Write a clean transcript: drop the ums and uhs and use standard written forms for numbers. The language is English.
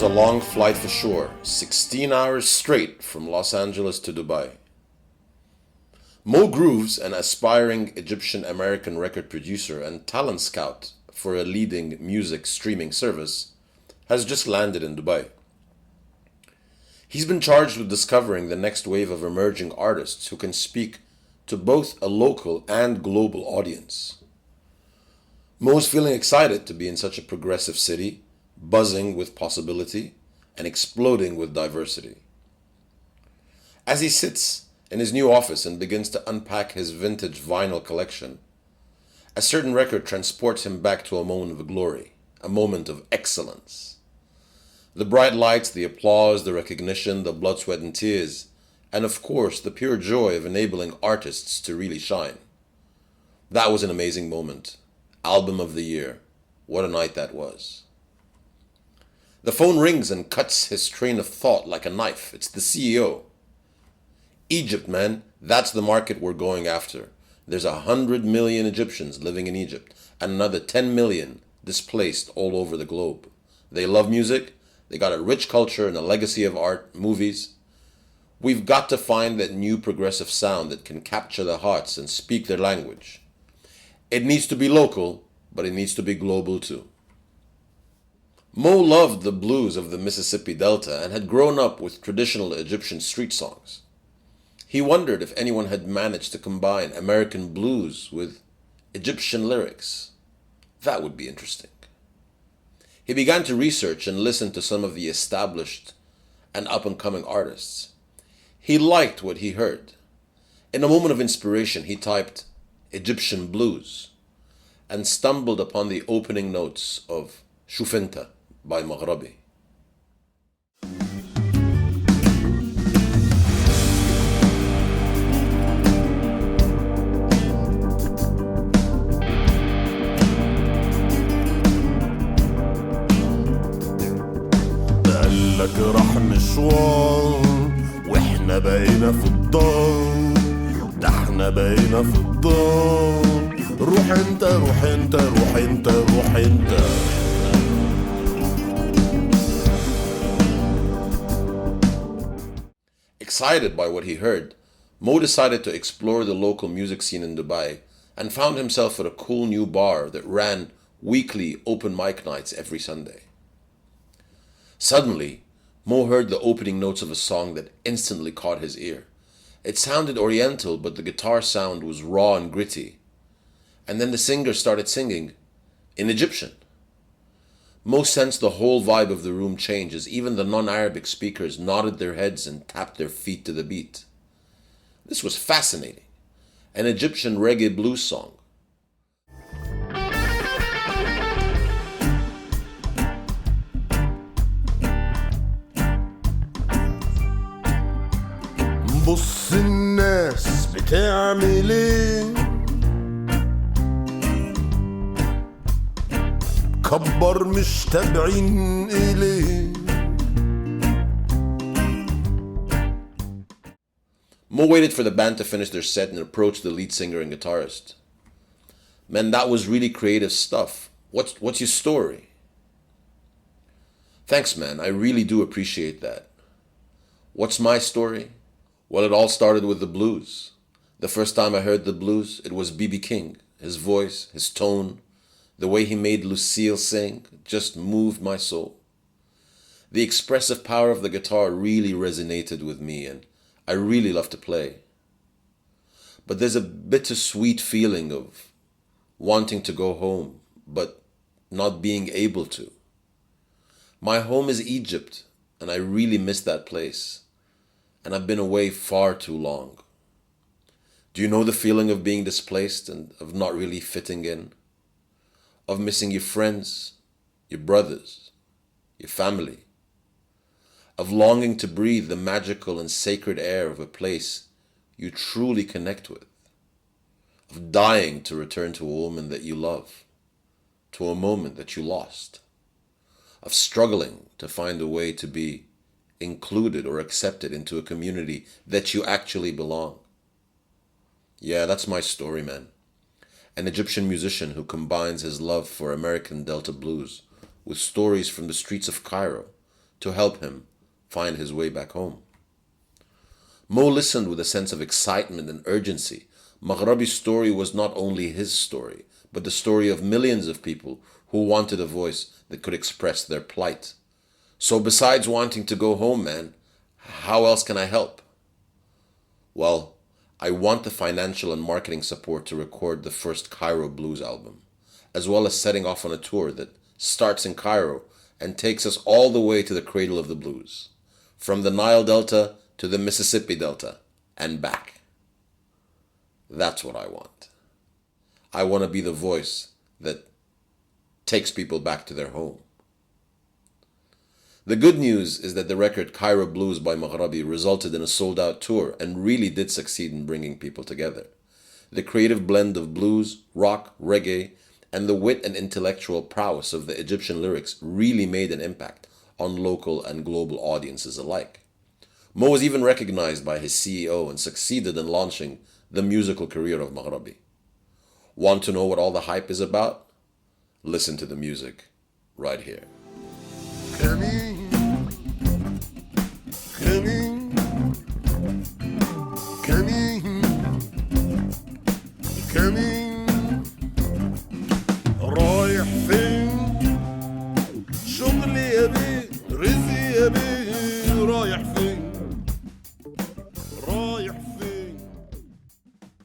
was a long flight for sure, 16 hours straight from Los Angeles to Dubai. Mo Grooves, an aspiring Egyptian-American record producer and talent scout for a leading music streaming service, has just landed in Dubai. He's been charged with discovering the next wave of emerging artists who can speak to both a local and global audience. Mo's feeling excited to be in such a progressive city, buzzing with possibility and exploding with diversity. As he sits in his new office and begins to unpack his vintage vinyl collection, a certain record transports him back to a moment of glory, a moment of excellence. The bright lights, the applause, the recognition, the blood, sweat, and tears, and of course the pure joy of enabling artists to really shine. That was an amazing moment. Album of the year. What a night that was. The phone rings and cuts his train of thought like a knife. It's the CEO. Egypt, man, that's the market we're going after. There's 100 million Egyptians living in Egypt and another 10 million displaced all over the globe. They love music. They got a rich culture and a legacy of art, movies. We've got to find that new progressive sound that can capture their hearts and speak their language. It needs to be local, but it needs to be global too. Mo loved the blues of the Mississippi Delta and had grown up with traditional Egyptian street songs. He wondered if anyone had managed to combine American blues with Egyptian lyrics. That would be interesting. He began to research and listen to some of the established and up-and-coming artists. He liked what he heard. In a moment of inspiration, he typed Egyptian blues and stumbled upon the opening notes of شوف انت by Maghraby. قالك راح مشوار واحنا بقينا في الدار ده احنا بقينا في الدار روح انت روح انت روح انت روح انت. Excited by what he heard, Mo decided to explore the local music scene in Dubai and found himself at a cool new bar that ran weekly open mic nights every Sunday. Suddenly, Mo heard the opening notes of a song that instantly caught his ear. It sounded oriental, but the guitar sound was raw and gritty. And then the singer started singing in Egyptian. Mo sensed the whole vibe of the room change as even the non-Arabic speakers nodded their heads and tapped their feet to the beat. This was fascinating. An Egyptian reggae blues song. بص الناس بتعمل ايه كبر مش تابعين إليه. Mo waited for the band to finish their set and approached the lead singer and guitarist. Man, that was really creative stuff. What's your story? Thanks, man. I really do appreciate that. What's my story? Well, it all started with the blues. The first time I heard the blues, it was B.B. King. His voice, his tone, the way he made Lucille sing just moved my soul. The expressive power of the guitar really resonated with me, and I really love to play. But there's a bittersweet feeling of wanting to go home, but not being able to. My home is Egypt, and I really miss that place. And I've been away far too long. Do you know the feeling of being displaced and of not really fitting in? Of missing your friends, your brothers, your family? Of longing to breathe the magical and sacred air of a place you truly connect with? Of dying to return to a woman that you love, to a moment that you lost? Of struggling to find a way to be included or accepted into a community that you actually belong? Yeah, that's my story, man. An Egyptian musician who combines his love for American Delta blues with stories from the streets of Cairo to help him find his way back home. Mo listened with a sense of excitement and urgency. Maghraby's story was not only his story, but the story of millions of people who wanted a voice that could express their plight. So besides wanting to go home, man, how else can I help? Well, I want the financial and marketing support to record the first Cairo blues album, as well as setting off on a tour that starts in Cairo and takes us all the way to the cradle of the blues, from the Nile Delta to the Mississippi Delta and back. That's what I want. I want to be the voice that takes people back to their home. The good news is that the record Cairo Blues by Maghraby resulted in a sold-out tour and really did succeed in bringing people together. The creative blend of blues, rock, reggae, and the wit and intellectual prowess of the Egyptian lyrics really made an impact on local and global audiences alike. Mo was even recognized by his CEO and succeeded in launching the musical career of Maghraby. Want to know what all the hype is about? Listen to the music right here. Grammy.